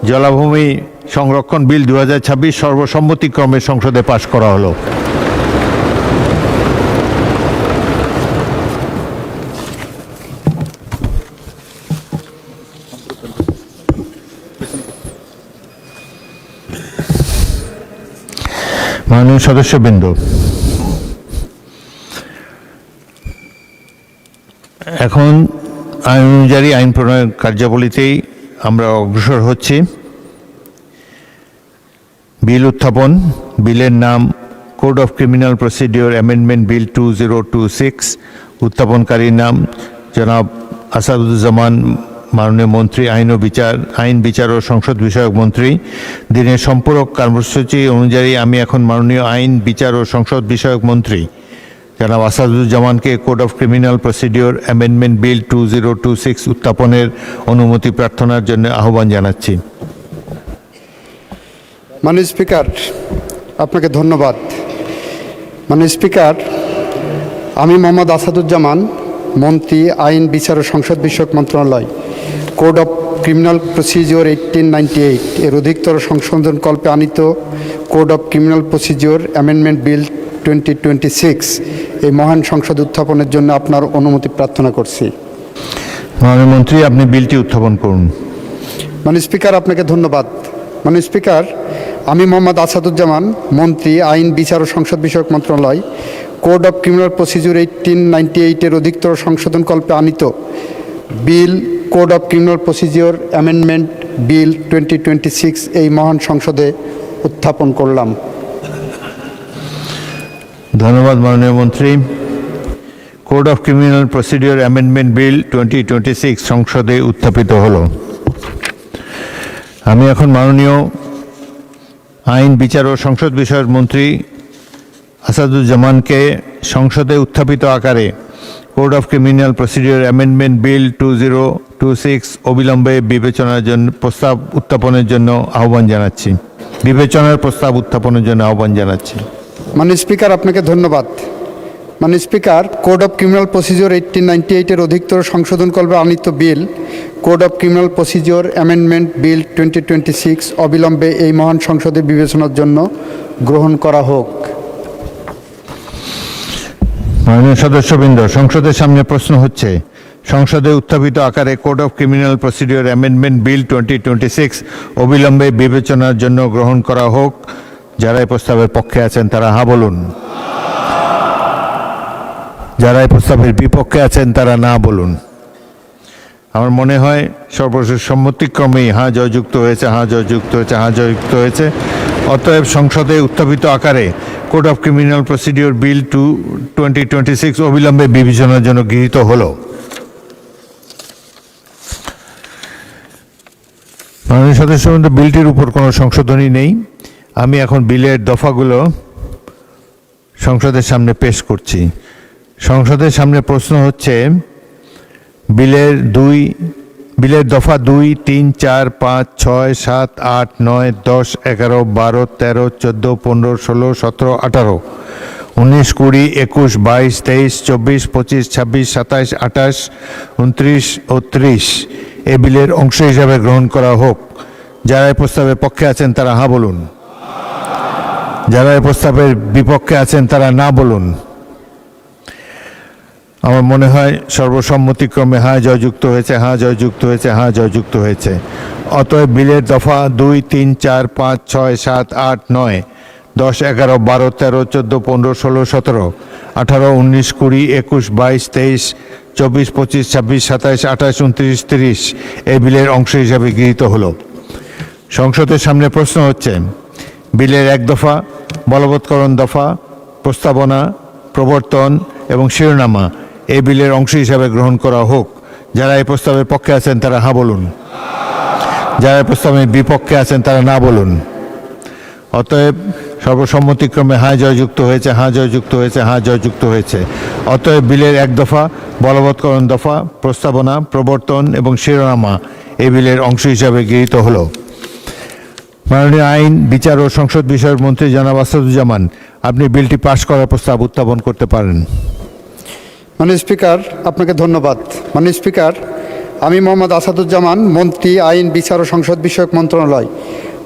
জলাভূমি সংরক্ষণ বিল 2026 সর্বসম্মতিক্রমে সংসদে পাশ করা হলো। মাননীয় সদস্যবৃন্দ, এখন আইন অনুযায়ী আইন প্রণয়ন কার্যাবলীতেই আমরা অগ্রসর হচ্ছি। বিল উত্থাপন। বিলের নাম code of criminal procedure amendment bill 2026। উত্থাপনকারীর নাম জনাব আসাদুজ্জামান, মাননীয় মন্ত্রী আইন বিচার ও সংসদ বিষয়ক মন্ত্রী। দিনের সম্পূরক কর্মসূচি অনুযায়ী আমি এখন মাননীয় আইন বিচার ও সংসদ বিষয়ক মন্ত্রী জনাব আসাদুজ্জামানকে code of criminal procedure amendment bill 2026 উত্থাপনের অনুমতি প্রার্থনার জন্য আহ্বান জানাচ্ছি। মাননীয় স্পিকার, আপনাকে ধন্যবাদ। মাননীয় স্পিকার, আমি মোহাম্মদ আসাদুজ্জামান, মন্ত্রী আইন বিচার ও সংসদ বিষয়ক মন্ত্রণালয়, কোড অফ ক্রিমিনাল প্রসিডিওর 1898 এর অধিকতর সংশোধনকল্পে আনিত code of criminal procedure amendment bill 2026 এই মহান সংসদ উত্থাপনের জন্য আপনার অনুমতি প্রার্থনা করছি। মাননীয় মন্ত্রী, আপনি বিলটি উত্থাপন করুন। মাননীয় স্পিকার, আপনাকে ধন্যবাদ। মাননীয় স্পিকার, আমি মোহাম্মদ আসাদুজ্জামান, মন্ত্রী আইন বিচার ও সংসদ বিষয়ক মন্ত্রণালয়, কোড অফ ক্রিমিনাল প্রসিডিওর 1898 এর অধিকতর সংশোধনকল্পে আনিত bill code of criminal procedure amendment bill 2026 এই মহান সংসদে উত্থাপন করলাম। ধন্যবাদ মাননীয় মন্ত্রী। Code of criminal procedure amendment bill 2026 সংসদে উত্থাপিত হলো। আমি এখন মাননীয় আইন বিচার ও সংসদ বিষয়ক মন্ত্রী আসাদুজ্জামানকে সংসদে উত্থাপিত আকারে code of criminal procedure amendment bill 2026 অবিলম্বে বিবেচনার জন্য প্রস্তাব উত্থাপনের জন্য আহ্বান জানাচ্ছি। মাননীয় স্পিকার, আপনাকে ধন্যবাদ। মাননীয় speaker, code of criminal procedure 1898 এর অধিকতর সংশোধনকল্পে আনিত bill code of criminal procedure amendment bill 2026 অবিলম্বে এই মহান সংসদে বিবেচনার জন্য গ্রহণ করা হোক। মাননীয় সদস্যবৃন্দ, সংসদের সামনে প্রশ্ন হচ্ছে সংসদে উত্থাপিত আকারে code of criminal procedure amendment bill 2026 অবিলম্বে বিবেচনার জন্য গ্রহণ করা হোক। যারা এই প্রস্তাবের পক্ষে আছেন তারা হ্যাঁ বলুন। যারা এই প্রস্তাবের বিপক্ষে আছেন তারা না বলুন। আমার মনে হয় সর্বশেষ সম্মতিক্রমেই হ্যাঁ জয়যুক্ত হয়েছে। অতএব সংসদে উত্থাপিত আকারে কোড অফ ক্রিমিনাল প্রসিডিওর বিল 2026 অবিলম্বে বিবেচনার জন্য গৃহীত হলো। মাননীয় সদস্যবৃন্দ, বিলটির উপর কোনো সংশোধনী নেই। আমি এখন বিলের দফাগুলো সংসদের সামনে পেশ করছি। সংসদের সামনে প্রশ্ন হচ্ছে বিলের দফা 2, 3, 4, 5, 6, 7, 8, 9, 10, 11, 12, 13, 14, 15, 16, 17, 18, 19, 20, 21, 22, 23, 24, 25, 26, 27, 28, 29 ও 30 এ বিলের অংশ হিসাবে গ্রহণ করা হোক। যারা এই প্রস্তাবের পক্ষে আছেন তারা হ্যাঁ বলুন। যারা এই প্রস্তাবের বিপক্ষে আছেন তারা না বলুন। আমার মনে হয় সর্বসম্মতিক্রমে হ্যাঁ জয়যুক্ত হয়েছে। অতএব বিলের দফা 2, 3, 4, 5, 6, 7, 8, 9, 10, 11, 12, 13, 14, 15, 16, 17, 18, 19, 20, 21, 22, 23, 24, 25, 26, 27, 28, 29, 30 এই বিলের অংশ হিসাবে গৃহীত হলো। সংসদের সামনে প্রশ্ন হচ্ছে বিলের 1 দফা, বলবৎকরণ দফা, প্রস্তাবনা, প্রবর্তন এবং শিরোনামা এই বিলের অংশ হিসাবে গ্রহণ করা হোক। যারা এই প্রস্তাবের পক্ষে আছেন তারা হ্যাঁ বলুন। যারা এই প্রস্তাবের বিপক্ষে আছেন তারা না বলুন। অতএব সর্বসম্মতিক্রমে হ্যাঁ জয়যুক্ত হয়েছে। অতএব বিলের 1 দফা, বলবৎকরণ দফা, প্রস্তাবনা, প্রবর্তন এবং শিরোনামা এই বিলের অংশ হিসাবে গৃহীত হলো। মাননীয় আইন বিচার ও সংসদ বিষয়ক মন্ত্রী জনাব আসাদুজ্জামান, আপনি বিলটি পাশ করার প্রস্তাব উত্থাপন করতে পারেন। মাননীয় স্পিকার, আপনাকে ধন্যবাদ। মাননীয় স্পিকার, আমি মোহাম্মদ আসাদুজ্জামান, মন্ত্রী, আইন, বিচার ও সংসদ বিষয়ক মন্ত্রণালয়,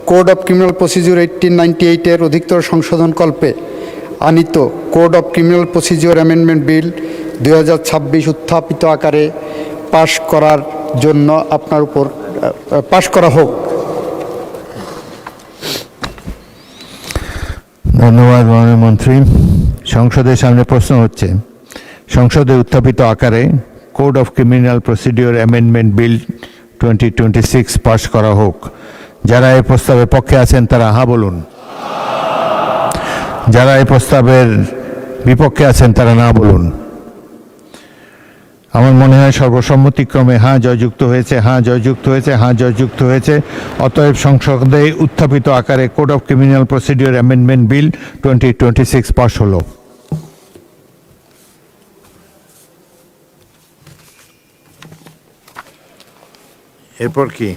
কোড অফ ক্রিমিনাল প্রসিডিউর 1898-এর অধিকতর সংশোধনকল্পে আনিত code of criminal procedure amendment bill 2026 উত্থাপিত আকারে পাশ করার জন্য আপনার উপর পাশ করা হোক। ধন্যবাদ মাননীয় মন্ত্রী। সংসদের সামনে প্রশ্ন হচ্ছে, সংসদে উত্থাপিত আকারে code of criminal procedure amendment bill 2026 পাশ করা হোক। যারা এই প্রস্তাবের পক্ষে আছেন তারা হ্যাঁ বলুন। যারা এই প্রস্তাবের বিপক্ষে আছেন তারা না বলুন। আমার মনে হয় সর্বসম্মতিক্রমে হ্যাঁ জয়যুক্ত হয়েছে, হ্যাঁ জয়যুক্ত হয়েছে, হ্যাঁ জয়যুক্ত হয়েছে। অতএব সংসদে উত্থাপিত আকারে code of criminal procedure amendment bill 2026 পাশ হলো। এরপর কি?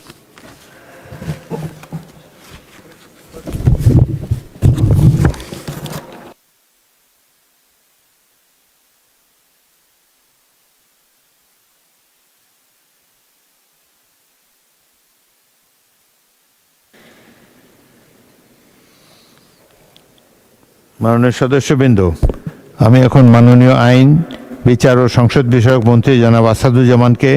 মাননীয় সদস্যবৃন্দ, আমি এখন মাননীয় আইন, বিচার ও সংসদ বিষয়ক মন্ত্রী জনাব আসাদুজ্জামানকে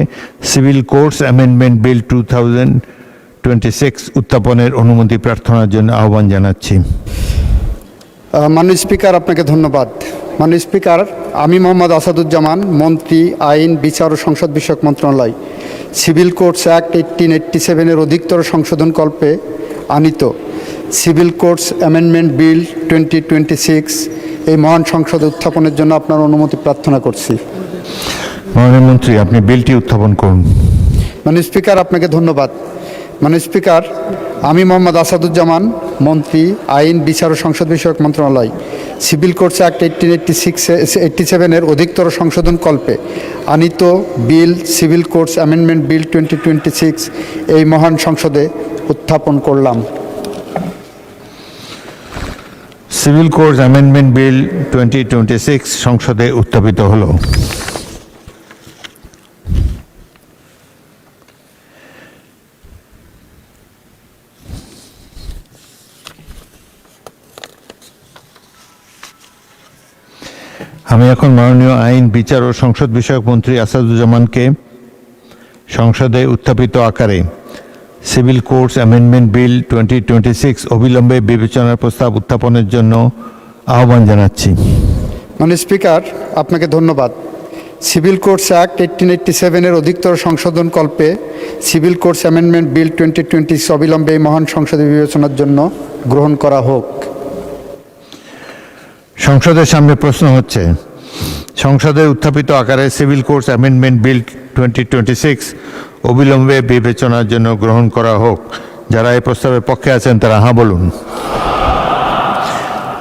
সিভিল কোর্টস অ্যামেন্ডমেন্ট বিল 2026 উত্থাপনের অনুমতি প্রার্থনার জন্য আহ্বান জানাচ্ছি। মাননীয় স্পিকার, আপনাকে ধন্যবাদ। মাননীয় স্পিকার, আমি মোহাম্মদ আসাদুজ্জামান, মন্ত্রী, আইন, বিচার ও সংসদ বিষয়ক মন্ত্রণালয়, সিভিল কোর্টস অ্যাক্ট 1887-এর অধিকতর সংশোধনকল্পে আনিত সিভিল কোর্টস অ্যামেন্ডমেন্ট বিল 2026 এই মহান সংসদে উত্থাপনের জন্য আপনার অনুমতি প্রার্থনা করছি। মাননীয় মন্ত্রী, আপনি বিলটি উত্থাপন করুন। মাননীয় স্পিকার, আপনাকে ধন্যবাদ। মাননীয় স্পিকার, আমি মোহাম্মদ আসাদুজ্জামান, মন্ত্রী, আইন, বিচার ও সংসদ বিষয়ক মন্ত্রণালয়, সিভিল কোর্টস অ্যাক্ট 1887-এর অধিকতর সংশোধনকল্পে আনিত বিল সিভিল কোর্টস অ্যামেন্ডমেন্ট বিল 2026 এই মহান সংসদে উত্থাপন করলাম। সিভিল কোর্টস অ্যামেন্ডমেন্ট বিল 2026 সংসদে উত্থাপিত হলো। আমি এখন মাননীয় আইন, বিচার ও সংসদ বিষয়ক মন্ত্রী আসাদুজ্জামানকে সংসদে উত্থাপিত আকারে সিভিল কোর্টস অ্যামেন্ডমেন্ট বিল 2026 অবিলম্বে বিবেচনার প্রস্তাব উত্থাপনের জন্য আহ্বান জানাচ্ছি। মাননীয় স্পিকার, আপনাকে ধন্যবাদ। সিভিল কোর্টস অ্যাক্ট 1887-এর অধিকতর সংশোধনকল্পে সিভিল কোর্টস অ্যামেন্ডমেন্ট বিল 2026 অবিলম্বে এই মহান সংসদে বিবেচনার জন্য গ্রহণ করা হোক। সংসদের সামনে প্রশ্ন হচ্ছে, সংসদে উত্থাপিত আকারে সিভিল কোর্টস অ্যামেন্ডমেন্ট বিল 2026 অবিলম্বে বিবেচনার জন্য গ্রহণ করা হোক। যারা এই প্রস্তাবের পক্ষে আছেন তারা হ্যাঁ বলুন।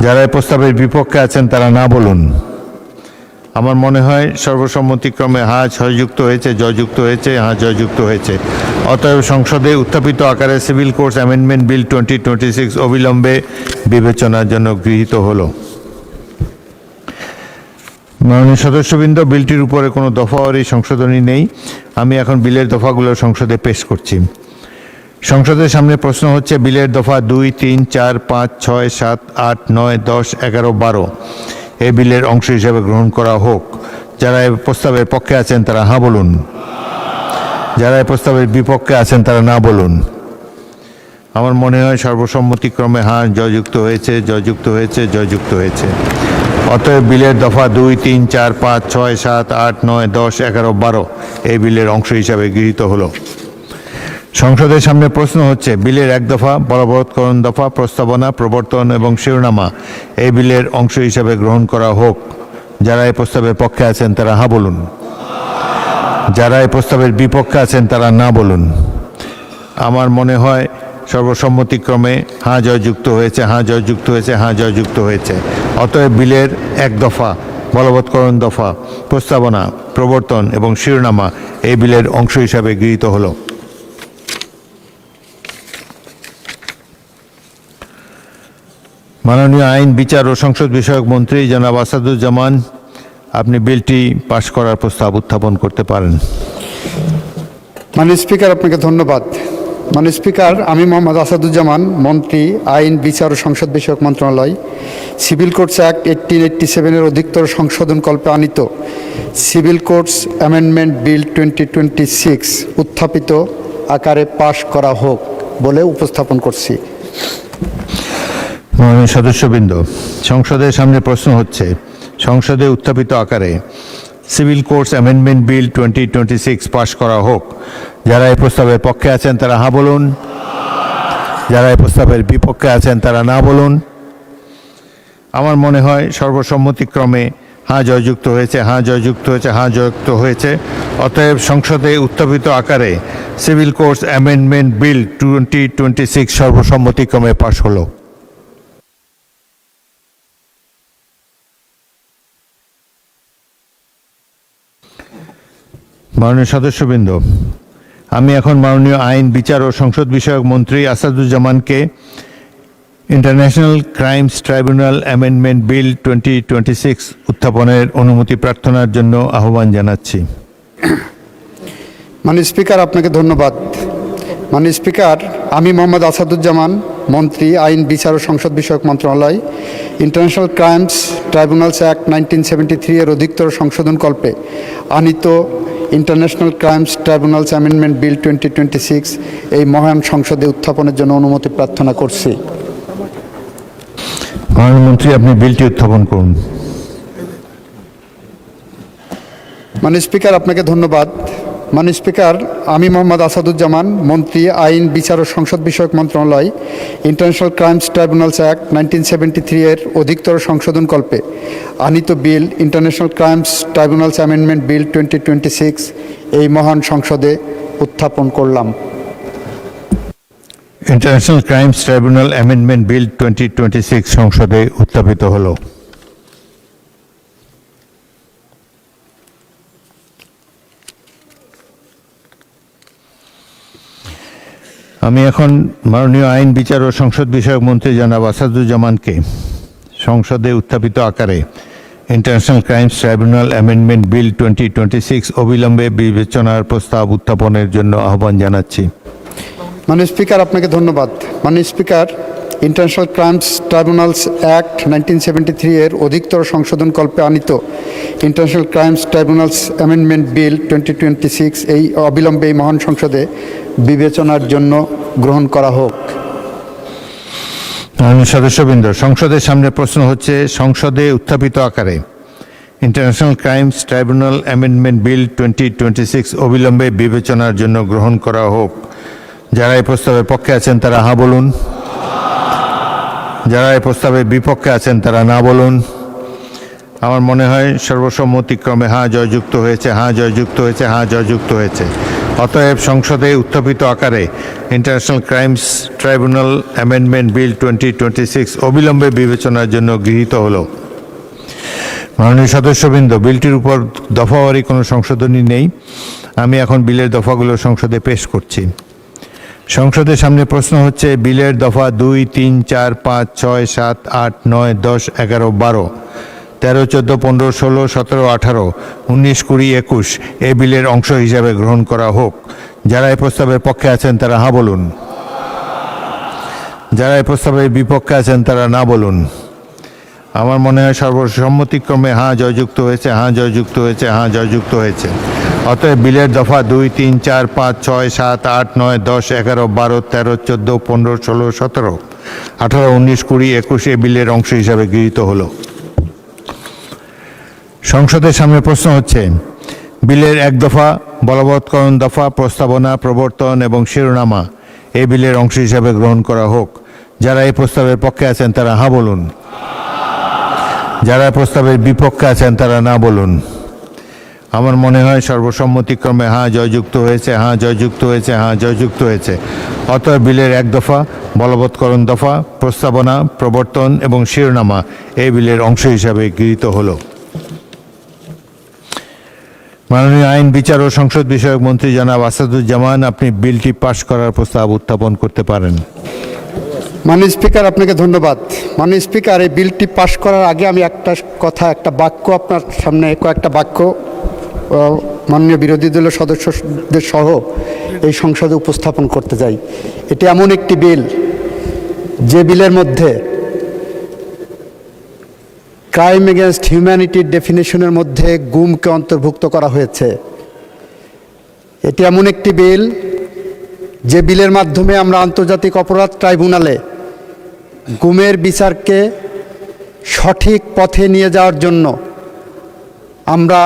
যারা এই প্রস্তাবের বিপক্ষে আছেন তারা না বলুন। আমার মনে হয় সর্বসম্মতিক্রমে হ্যাঁ জয়যুক্ত হয়েছে, জয়যুক্ত হয়েছে, হ্যাঁ জয়যুক্ত হয়েছে। অতএব সংসদে উত্থাপিত আকারে সিভিল কোর্টস অ্যামেন্ডমেন্ট বিল 2026 অবিলম্বে বিবেচনার জন্য গৃহীত হলো। মাননীয় সদস্যবৃন্দ, বিলটির উপরে কোনো দফাওয়ারি সংশোধনী নেই। আমি এখন বিলের দফাগুলো সংসদে পেশ করছি। সংসদের সামনে প্রশ্ন হচ্ছে, বিলের দফা 2, 3, 4, 5, 6, 7, 8, 9, 10, 11, 12 এই বিলের অংশ হিসেবে গ্রহণ করা হোক। যারা এই প্রস্তাবের পক্ষে আছেন তারা হ্যাঁ বলুন। যারা এই প্রস্তাবের বিপক্ষে আছেন তারা না বলুন। আমার মনে হয় সর্বসম্মতিক্রমে হ্যাঁ জয়যুক্ত হয়েছে, জয়যুক্ত হয়েছে, জয়যুক্ত হয়েছে। অতএব বিলের দফা 2, 3, 4, 5, 6, 7, 8, 9, 10, 11, 12 এই বিলের অংশ হিসাবে গৃহীত হলো। সংসদের সামনে প্রশ্ন হচ্ছে, বিলের এক দফা, বলবৎকরণ দফা, প্রস্তাবনা, প্রবর্তন এবং শিরোনামা এই বিলের অংশ হিসাবে গ্রহণ করা হোক। যারা এই প্রস্তাবের পক্ষে আছেন তারা হ্যাঁ বলুন। যারা এই প্রস্তাবের বিপক্ষে আছেন তারা না বলুন। আমার মনে হয় সর্বসম্মতিক্রমে হ্যাঁ জয়যুক্ত হয়েছে, হ্যাঁ জয়যুক্ত হয়েছে, হ্যাঁ জয়যুক্ত হয়েছে। অতএব বিলের এক দফা, বলবৎকরণ দফা, প্রস্তাবনা, প্রবর্তন এবং শিরোনামা এই বিলের অংশ হিসাবে গৃহীত হলো। মাননীয় আইন, বিচার ও সংসদ বিষয়ক মন্ত্রী জনাব আসাদুজ্জামান, আপনি বিলটি পাশ করার প্রস্তাব উত্থাপন করতে পারেন। মাননীয় স্পিকার, আপনাকে ধন্যবাদ। মাননীয় স্পিকার, আমি মোহাম্মদ আসাদুজ্জামান, মন্ত্রী, আইন, বিচার ও সংসদ বিষয়ক মন্ত্রণালয়, সিভিল কোডস অ্যাক্ট 1887-এর অধিকতর সংশোধন কল্পে আনিত সিভিল কোডস অ্যামেন্ডমেন্ট বিল 2026 উত্থাপিত আকারে পাশ করা হোক বলে উপস্থাপন করছি। মাননীয় সদস্যবৃন্দ, সংসদের সামনে প্রশ্ন হচ্ছে সংসদে উত্থাপিত আকারে সিভিল কোডস অ্যামেন্ডমেন্ট বিল 2026 পাশ করা হোক। যারা এই প্রস্তাবের পক্ষে আছেন তারা হ্যাঁ বলুন, যারা এই প্রস্তাবের বিপক্ষে আছেন তারা না বলুন। আমার মনে হয় সর্বসম্মতিক্রমে হ্যাঁ জয়যুক্ত হয়েছে, হ্যাঁ জয়যুক্ত হয়েছে, হ্যাঁ জয়যুক্ত হয়েছে। অতএব সংসদে উত্থাপিত আকারে সিভিল কোডস অ্যামেন্ডমেন্ট বিল 2026 সর্বসম্মতিক্রমে পাশ হলো। মাননীয় সদস্যবৃন্দ, আমি এখন মাননীয় আইন, বিচার ও সংসদ বিষয়ক মন্ত্রী আসাদুজ্জামানকে international crimes tribunal amendment bill 2026 উত্থাপনের অনুমতি প্রার্থনার জন্য আহ্বান জানাচ্ছি। মাননীয় স্পিকার, আপনাকে ধন্যবাদ। মাননীয় স্পিকার, আমি মোহাম্মদ আসাদুজ্জামান, মন্ত্রী, আইন, বিচার ও সংসদ বিষয়ক মন্ত্রণালয়, ইন্টারন্যাশনাল ক্রাইমস ট্রাইব্যুনালস অ্যাক্ট 1973-এর অধিকতর সংশোধন কল্পে আনিত international crimes tribunals amendment bill 2026 এই মহান সংসদে উত্থাপনের জন্য অনুমতি প্রার্থনা করছি। মাননীয় মন্ত্রী, আপনি বিলটি উত্থাপন করুন। মাননীয় স্পিকার, আপনাকে ধন্যবাদ। মাননীয় স্পিকার, আমি মোহাম্মদ আসাদুজ্জামান, মন্ত্রী, আইন, বিচার ও সংসদ বিষয়ক মন্ত্রণালয়, ইন্টারন্যাশনাল ক্রাইমস ট্রাইব্যুনালস অ্যাক্ট 1973-এর অধিকতর সংশোধন কল্পে আনিত bill international crimes tribunals amendment bill 2026 এই মহান সংসদে উত্থাপন করলাম। International crimes tribunal amendment bill 2026 সংসদে উত্থাপিত হলো। আমি এখন মাননীয় আইন, বিচার ও সংসদ বিষয়ক মন্ত্রী জনাব আসাদুজ্জামানকে সংসদে উত্থাপিত আকারে international crimes tribunal amendment bill 2026 অবিলম্বে বিবেচনার প্রস্তাব উত্থাপনের জন্য আহ্বান জানাচ্ছি। মাননীয় স্পিকার, আপনাকে ধন্যবাদ। মাননীয় speaker, international crimes tribunals act 1973-এর অধিকতর সংশোধন কল্পে আনিত international crimes tribunals amendment bill 2026 এই অবিলম্বে এই মহান সংসদে বিবেচনার জন্য গ্রহণ করা হোক। মাননীয় সদস্যবৃন্দ, সংসদের সামনে প্রশ্ন হচ্ছে সংসদে উত্থাপিত আকারে international crimes tribunal amendment bill 2026 অবিলম্বে বিবেচনার জন্য গ্রহণ করা হোক। যারা এই প্রস্তাবের পক্ষে আছেন তারা হ্যাঁ বলুন, যারা এই প্রস্তাবের বিপক্ষে আছেন তারা না বলুন। আমার মনে হয় সর্বসম্মতিক্রমে হ্যাঁ জয়যুক্ত হয়েছে, হ্যাঁ জয়যুক্ত হয়েছে, হ্যাঁ জয়যুক্ত হয়েছে। অতএব সংসদে উত্থাপিত আকারে international crimes tribunal amendment bill 2026 অবিলম্বে বিবেচনার জন্য গৃহীত হলো। মাননীয় সদস্যবৃন্দ, বিলটির উপর দফাওয়ারি কোনো সংশোধনী নেই। আমি এখন বিলের দফাগুলো সংসদে পেশ করছি। সংসদের সামনে প্রশ্ন হচ্ছে বিলের দফা 2, 3, 4, 5, 6, 7, 8, 9, 10, 11, 12, 13, 14, 15, 16, 17, 18, 19, 20, 21 এই বিলের অংশ হিসাবে গ্রহণ করা হোক। যারা এই প্রস্তাবের পক্ষে আছেন তারা হ্যাঁ বলুন, যারা এই প্রস্তাবের বিপক্ষে আছেন তারা না বলুন। আমার মনে হয় সর্বসম্মতিক্রমে হ্যাঁ জয়যুক্ত হয়েছে, হ্যাঁ জয়যুক্ত হয়েছে, হ্যাঁ জয়যুক্ত হয়েছে। অতএব বিলের দফা 2, 3, 4, 5, 6, 7, 8, 9, 10, 11, 12, 13, 14, 15, 16, 17, 18, 19, 20, 21 এ বিলের অংশ হিসাবে গৃহীত হলো। সংসদের সামনে প্রশ্ন হচ্ছে বিলের এক দফা, বলবৎকরণ দফা, প্রস্তাবনা, প্রবর্তন এবং শিরোনামা এই বিলের অংশ হিসাবে গ্রহণ করা হোক। যারা এই প্রস্তাবের পক্ষে আছেন তারা হ্যাঁ বলুন, যারা প্রস্তাবের বিপক্ষে আছেন তারা না বলুন। আমার মনে হয় সর্বসম্মতিক্রমে হ্যাঁ জয়যুক্ত হয়েছে, হ্যাঁ জয়যুক্ত হয়েছে, হ্যাঁ জয়যুক্ত হয়েছে। অতএব বিলের এক দফা, বলবৎকরণ দফা, প্রস্তাবনা, প্রবর্তন এবং শিরোনামা এই বিলের অংশ হিসাবে গৃহীত হলো। মাননীয় আইন, বিচার ও সংসদ বিষয়ক মন্ত্রী জনাব আসাদুজ্জামান, আপনি বিলটি পাশ করার প্রস্তাব উত্থাপন করতে পারেন। মাননীয় স্পিকার, আপনাকে ধন্যবাদ। মাননীয় স্পিকার, এই বিলটি পাশ করার আগে আমি একটা বাক্য আপনার সামনে কয়েকটা বাক্য মাননীয় বিরোধী দলের সদস্যদের সহ এই সংসদে উপস্থাপন করতে যাই। এটি এমন একটি বিল যে বিলের মধ্যে ক্রাইম এগেনস্ট হিউম্যানিটির ডেফিনেশনের মধ্যে গুমকে অন্তর্ভুক্ত করা হয়েছে। এটি এমন একটি বিল যে বিলের মাধ্যমে আমরা আন্তর্জাতিক অপরাধ ট্রাইব্যুনালে গুমের বিচারকে সঠিক পথে নিয়ে যাওয়ার জন্য আমরা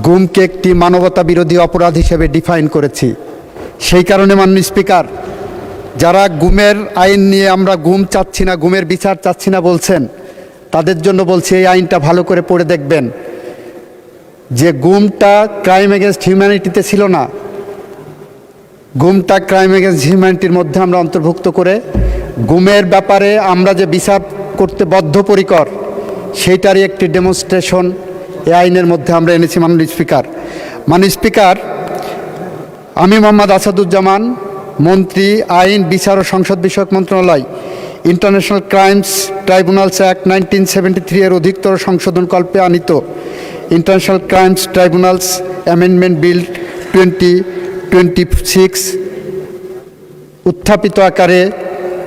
গুমকে একটি মানবতা বিরোধী অপরাধ হিসেবে ডিফাইন করেছি। সেই কারণে মাননীয় স্পিকার, যারা গুমের আইন নিয়ে আমরা গুম চাচ্ছি না, গুমের বিচার চাচ্ছি না বলছেন, তাদের জন্য বলছি এই আইনটা ভালো করে পড়ে দেখবেন যে গুমটা ক্রাইম এগেনস্ট হিউম্যানিটিতে ছিল না, গুমটা ক্রাইম এগেনস্ট হিউম্যানিটির মধ্যে আমরা অন্তর্ভুক্ত করে গুমের ব্যাপারে আমরা যে বিচার করতে বদ্ধপরিকর সেইটারই একটি ডেমনস্ট্রেশন এই আইনের মধ্যে আমরা এনেছি। মাননীয় স্পিকার, আমি মোহাম্মদ আসাদুজ্জামান, মন্ত্রী, আইন, বিচার ও সংসদ বিষয়ক মন্ত্রণালয়, ইন্টারন্যাশনাল ক্রাইমস ট্রাইব্যুনালস অ্যাক্ট 1973 এর অধিকতর সংশোধন কল্পে আনিত international crimes tribunals amendment bill 2026 উত্থাপিত আকারে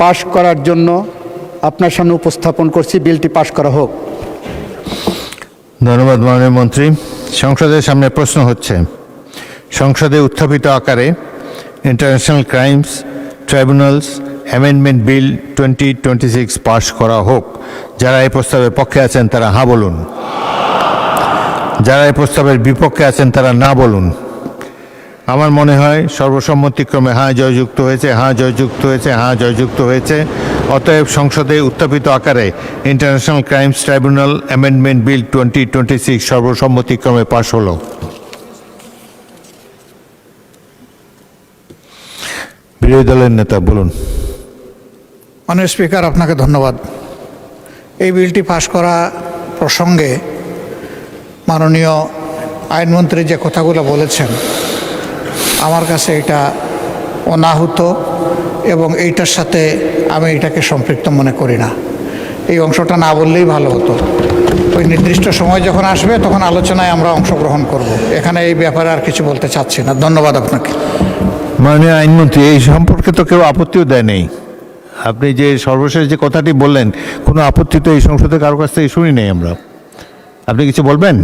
পাশ করার জন্য আপনার সামনে উপস্থাপন করছি। বিলটি পাশ করা হোক। ধন্যবাদ মাননীয় মন্ত্রী। সংসদের সামনে প্রশ্ন হচ্ছে, সংসদে উত্থাপিত আকারে international crimes tribunals amendment bill 2026 পাশ করা হোক। যারা এই প্রস্তাবের পক্ষে আছেন তারা হ্যাঁ বলুন, যারা এই প্রস্তাবের বিপক্ষে আছেন তারা না বলুন। আমার মনে হয় সর্বসম্মতিক্রমে হ্যাঁ জয়যুক্ত হয়েছে, হ্যাঁ জয়যুক্ত হয়েছে, হ্যাঁ জয়যুক্ত হয়েছে। অতএব সংসদে উত্থাপিত আকারে international crimes tribunal amendment bill 2026 সর্বসম্মতিক্রমে পাশ হলো। বিরোধী দলের নেতা বলুন। মাননীয় স্পিকার, আপনাকে ধন্যবাদ। এই বিলটি পাশ করা প্রসঙ্গে মাননীয় আইনমন্ত্রী যে কথাগুলো বলেছেন, আমার কাছে এটা অনাহুত এবং এইটার সাথে আমি এটাকে সম্পৃক্ত মনে করি না। এই অংশটা না বললেই ভালো হতো। ওই নির্দিষ্ট সময় যখন আসবে তখন আলোচনায় আমরা অংশগ্রহণ করব। এখানে এই ব্যাপারে আর কিছু বলতে চাচ্ছি না। ধন্যবাদ আপনাকে। মাননীয় আইনমন্ত্রী, এই সম্পর্কে তো কেউ আপত্তিও দেয় নেই। আপনি যে সর্বশেষ যে কথাটি বললেন, কোনো আপত্তি তো এই সংসদে কারো কাছ থেকে শুনি নেই আমরা। আপনি কিছু বলবেন?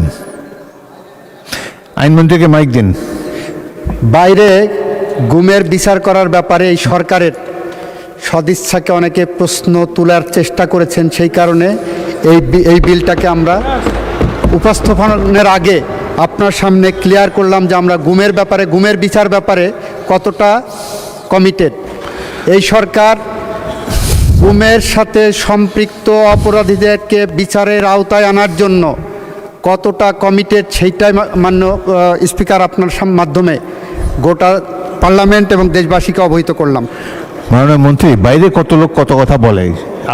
আইনমন্ত্রীকে মাইক দিন। বাইরে গুমের বিচার করার ব্যাপারে এই সরকারের সদিচ্ছাকে অনেকে প্রশ্ন তোলার চেষ্টা করেছেন। সেই কারণে এই বিলটাকে আমরা উপস্থাপনের আগে আপনার সামনে ক্লিয়ার করলাম যে আমরা গুমের ব্যাপারে, গুমের বিচার ব্যাপারে কতটা কমিটেড। এই সরকার গুমের সাথে সম্পৃক্ত অপরাধীদেরকে বিচারের আওতায় আনার জন্য কতটা কমিটেড সেইটাই মাননীয় স্পিকার আপনার মাধ্যমে গোটা পার্লামেন্ট এবং দেশবাসীকে অবহিত করলাম। মাননীয় মন্ত্রী, বাইরে কত লোক কত কথা বলে,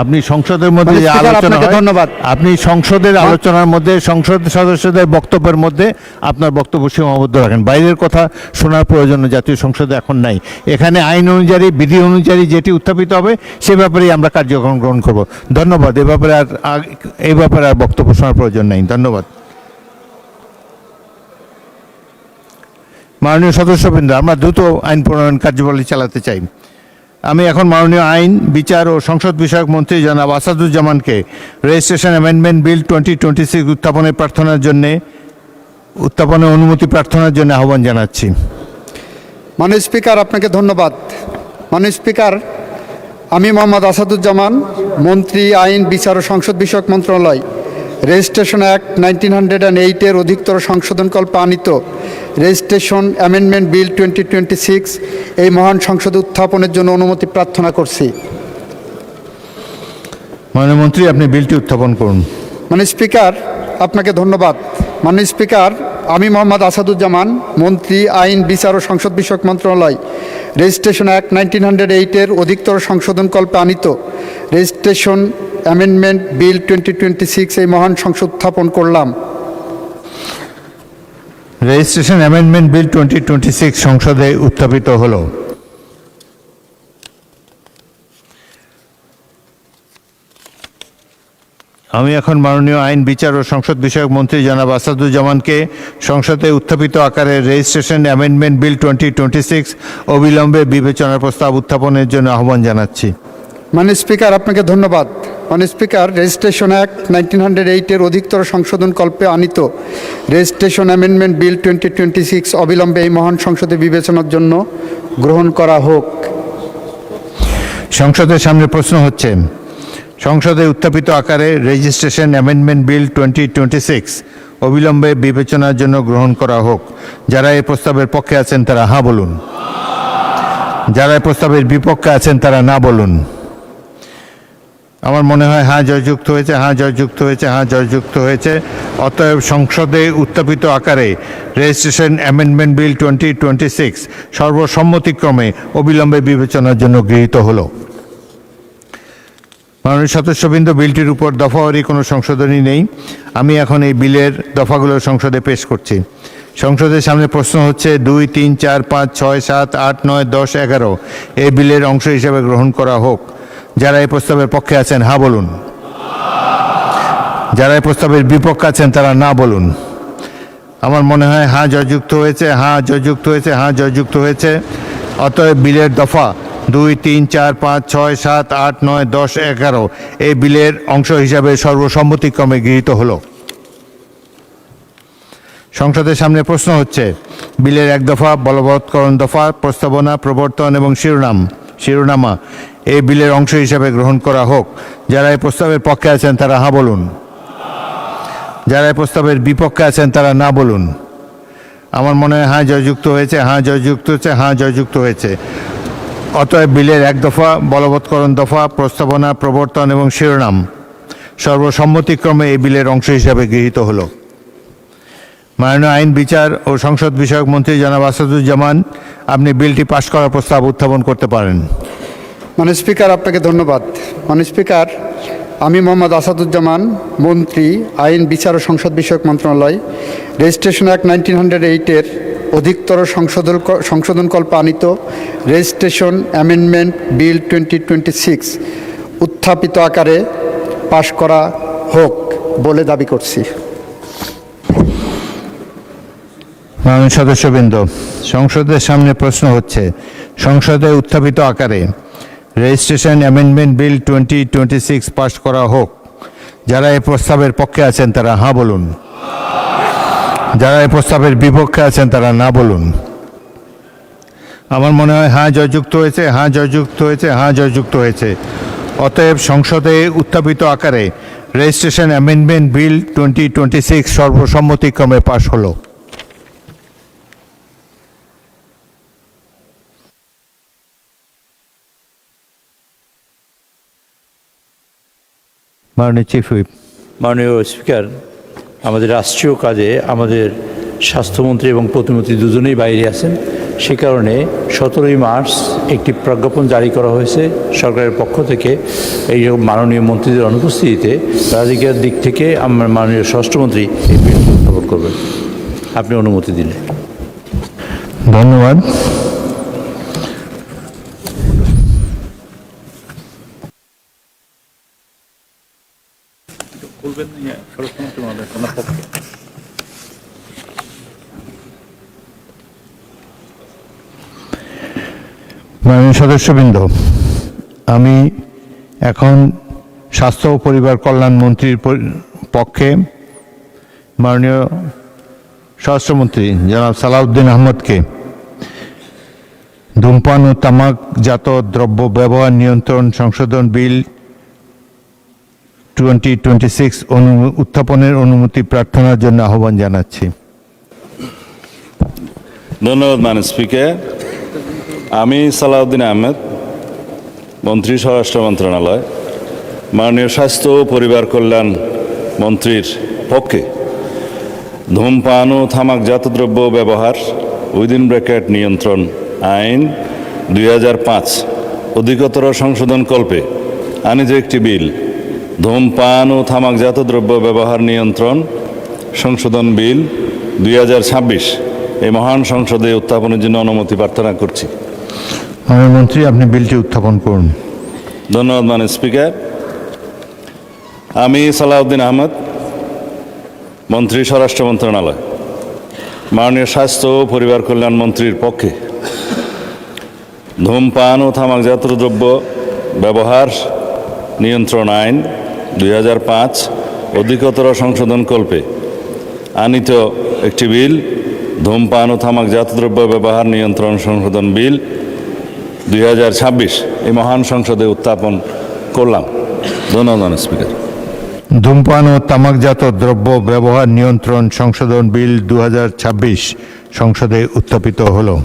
আপনি সংসদের মধ্যে যে আলোচনা হয়, ধন্যবাদ। আপনি সংসদের আলোচনার মধ্যে সংসদ সদস্যদের বক্তব্যের মধ্যে আপনার বক্তব্য সীমাবদ্ধ রাখেন। বাইরের কথা শোনার প্রয়োজন জাতীয় সংসদে এখন নাই। এখানে আইন অনুযায়ী, বিধি অনুযায়ী যেটি উত্থাপিত হবে সে ব্যাপারেই আমরা কার্যক্রম গ্রহণ করব। ধন্যবাদ। এই ব্যাপারে আর বক্তব্য শোনার প্রয়োজন নেই। ধন্যবাদ। মাননীয় সদস্যবৃন্দ, আমরা দ্রুত আইন প্রণয়ন কার্যবলী চালাতে চাই। আমি এখন মাননীয় আইন, বিচার ও সংসদ বিষয়ক মন্ত্রী জনাব আসাদুজ্জামানকে রেজিস্ট্রেশন অ্যামেন্ডমেন্ট বিল 2026 উত্থাপনের অনুমতি প্রার্থনার জন্য আহ্বান জানাচ্ছি। মাননীয় স্পিকার, আপনাকে ধন্যবাদ। মাননীয় স্পিকার, আমি মোহাম্মদ আসাদুজ্জামান, মন্ত্রী, আইন, বিচার ও সংসদ বিষয়ক মন্ত্রণালয়, রেজিস্ট্রেশন অ্যাক্ট 1908 এর অধিকতর সংশোধনকল্পে আনিত রেজিস্ট্রেশন অ্যামেন্ডমেন্ট বিল 2026 এই মহান সংসদে উত্থাপনের জন্য অনুমতি প্রার্থনা করছি। মাননীয় মন্ত্রী, আপনি বিলটি উত্থাপন করুন। মাননীয় স্পিকার, আপনাকে ধন্যবাদ। মাননীয় স্পিকার, আমি মোহাম্মদ আসাদুজ্জামান, মন্ত্রী, আইন, বিচার ও সংসদ বিষয়ক মন্ত্রণালয়, রেজিস্ট্রেশন অ্যাক্ট 1908 এর অধিকতর সংশোধনকল্পে আনিত রেজিস্ট্রেশন অ্যামেন্ডমেন্ট বিল 2026 এই মহান সংসদ উত্থাপন করলাম। রেজিস্ট্রেশন অ্যামেন্ডমেন্ট বিল 2026 সংসদে উত্থাপিত হলো। আমি এখন মাননীয় আইন বিচার ও সংসদ বিষয়ক মন্ত্রী জনাব আসাদুজ্জামানকে সংসদে উত্থাপিত আকারে রেজিস্ট্রেশন অ্যামেন্ডমেন্ট বিল 2026 অবিলম্বে বিবেচনার প্রস্তাব উত্থাপনের জন্য আহ্বান জানাচ্ছি। মাননীয় স্পিকার, আপনাকে ধন্যবাদ। মাননীয় স্পিকার, রেজিস্ট্রেশন অ্যাক্ট 1908 অধিকতর সংশোধন কল্পে আনিত রেজিস্ট্রেশন অ্যামেন্ডমেন্ট বিল 2026 অবিলম্বে এই মহান সংসদে বিবেচনার জন্য গ্রহণ করা হোক। সংসদের সামনে প্রশ্ন হচ্ছে, সংসদে উত্থাপিত আকারে রেজিস্ট্রেশন অ্যামেন্ডমেন্ট বিল 2026 অবিলম্বে বিবেচনার জন্য গ্রহণ করা হোক। যারা এই প্রস্তাবের পক্ষে আছেন তারা হ্যাঁ বলুন, যারা এই প্রস্তাবের বিপক্ষে আছেন তারা না বলুন। আমার মনে হয় হ্যাঁ জয়যুক্ত হয়েছে, হ্যাঁ জয়যুক্ত হয়েছে, হ্যাঁ জয়যুক্ত হয়েছে। অতএব সংসদে উত্থাপিত আকারে রেজিস্ট্রেশন অ্যামেন্ডমেন্ট বিল 2026 সর্বসম্মতিক্রমে অবিলম্বে বিবেচনার জন্য গৃহীত হলো। মাননীয় সদস্যবৃন্দ, বিলটির উপর দফাওয়ারি কোনো সংশোধনী নেই। আমি এখন এই বিলের দফাগুলো সংসদে পেশ করছি। সংসদের সামনে প্রশ্ন হচ্ছে 2, 3, 4, 5, 6, 7, 8, 9, 10, 11 এই বিলের অংশ হিসেবে গ্রহণ করা হোক। যারা এই প্রস্তাবের পক্ষে আছেন হ্যাঁ বলুন, যারা এই প্রস্তাবের বিপক্ষে আছেন তারা না বলুন। আমার মনে হয় হ্যাঁ জয়যুক্ত হয়েছে, হ্যাঁ জয়যুক্ত হয়েছে, হ্যাঁ জয়যুক্ত হয়েছে। অতএব বিলের দফা 2, 3, 4, 5, 6, 7, 8, 9, 10, 11 এই বিলের অংশ হিসাবে সর্বসম্মতিক্রমে গৃহীত হলো। সংসদের সামনে প্রশ্ন হচ্ছে, বিলের এক দফা, বলবৎকরণ দফা, প্রস্তাবনা, প্রবর্তন এবং শিরোনামা এই বিলের অংশ হিসাবে গ্রহণ করা হোক। যারা এই প্রস্তাবের পক্ষে আছেন তারা হ্যাঁ বলুন, যারা এই প্রস্তাবের বিপক্ষে আছেন তারা না বলুন। আমার মনে হয় হ্যাঁ জয়যুক্ত হয়েছে, হ্যাঁ জয়যুক্ত হয়েছে, হ্যাঁ জয়যুক্ত হয়েছে। অতএব বিলের এক দফা, বলবৎকরণ দফা, প্রস্তাবনা, প্রবর্তন এবং শিরোনাম সর্বসম্মতিক্রমে এই বিলের অংশ হিসাবে গৃহীত হলো। মাননীয় আইন বিচার ও সংসদ বিষয়ক মন্ত্রী জনাব আসাদুজ্জামান, আপনি বিলটি পাশ করার প্রস্তাব উত্থাপন করতে পারেন। মাননীয় স্পিকার, আপনাকে ধন্যবাদ। মাননীয় স্পিকার, আমি মোহাম্মদ আসাদুজ্জামান, মন্ত্রী আইন বিচার ও সংসদ বিষয়ক মন্ত্রণালয়, রেজিস্ট্রেশন অ্যাক্ট 1908 অধিকতর সংশোধনকল্পে আনিত রেজিস্ট্রেশন অ্যামেন্ডমেন্ট বিল 2026 উত্থাপিত আকারে পাশ করা হোক বলে দাবি করছি। মাননীয় সদস্যবৃন্দ, সংসদের সামনে প্রশ্ন হচ্ছে, সংসদে উত্থাপিত আকারে রেজিস্ট্রেশন অ্যামেন্ডমেন্ট বিল 2026 পাশ করা হোক। যারা এই প্রস্তাবের পক্ষে আছেন তারা হ্যাঁ বলুন, যারা এই প্রস্তাবের বিপক্ষে আছেন তারা না বলুন। আমার মনে হয় হ্যাঁ জয়যুক্ত হয়েছে, হ্যাঁ জয়যুক্ত হয়েছে, হ্যাঁ জয়যুক্ত হয়েছে। অতএব সংসদে উত্থাপিত আকারে রেজিস্ট্রেশন অ্যামেন্ডমেন্ট বিল 2026 সর্বসম্মতিক্রমে পাশ হলো। মাননীয় চিফ হুইপ। মাননীয় স্পিকার, আমাদের রাষ্ট্রীয় কাজে আমাদের স্বাস্থ্যমন্ত্রী এবং প্রতিমন্ত্রী দুজনেই বাইরে আছেন। সে কারণে 17 মার্চ একটি প্রজ্ঞাপন জারি করা হয়েছে সরকারের পক্ষ থেকে। এই মাননীয় মন্ত্রীদের অনুপস্থিতিতে রাজকীয় দিক থেকে আমার মাননীয় স্বরাষ্ট্রমন্ত্রী এই বিল উত্থাপন করবেন, আপনি অনুমতি দিলে। ধন্যবাদ। মাননীয় সদস্যবৃন্দ, আমি এখন স্বাস্থ্য ও পরিবার কল্যাণ মন্ত্রীর পক্ষে মাননীয় স্বরাষ্ট্রমন্ত্রী জনাব সালাউদ্দিন আহমদকে ধূমপান ও তামাকজাত দ্রব্য ব্যবহার নিয়ন্ত্রণ সংশোধন বিল 2026 উত্থাপনের অনুমতি প্রার্থনার জন্য আহ্বান জানাচ্ছি। ধন্যবাদ মাননীয় স্পিকার। আমি সালাউদ্দিন আহমেদ, মন্ত্রী স্বরাষ্ট্র মন্ত্রণালয়, মাননীয় স্বাস্থ্য ও পরিবার কল্যাণ মন্ত্রীর পক্ষে ধূমপান ও তামাকজাত দ্রব্য ব্যবহার উইদিন ব্র্যাকেট নিয়ন্ত্রণ আইন 2005 অধিকতর সংশোধন কল্পে আনিত একটি বিল, ধূমপান ও তামাকজাত দ্রব্য ব্যবহার নিয়ন্ত্রণ সংশোধন বিল 2026 এই মহান সংসদে উত্থাপনের জন্য অনুমতি প্রার্থনা করছি। মন্ত্রী, আপনি বিলটি উত্থাপন করুন। ধন্যবাদ মাননীয় স্পিকার। আমি সালাউদ্দিন আহমেদ, মন্ত্রী স্বরাষ্ট্র মন্ত্রণালয়, মাননীয় স্বাস্থ্য ও পরিবার কল্যাণ মন্ত্রীর পক্ষে ধূমপান ও তামাকজাত দ্রব্য ব্যবহার নিয়ন্ত্রণ আইন 2005 অধিকতর সংশোধনকল্পে আনীত একটি বিল, ধূমপান ও তামাকজাত দ্রব্য ব্যবহার নিয়ন্ত্রণ সংশোধন বিল 2026 এই মহান সংসদে উত্থাপন করলাম। ধন্যবাদ স্পিকার। ধূমপান ও তামাকজাত দ্রব্য ব্যবহার নিয়ন্ত্রণ সংশোধন বিল 2026 সংসদে উত্থাপিত হলো।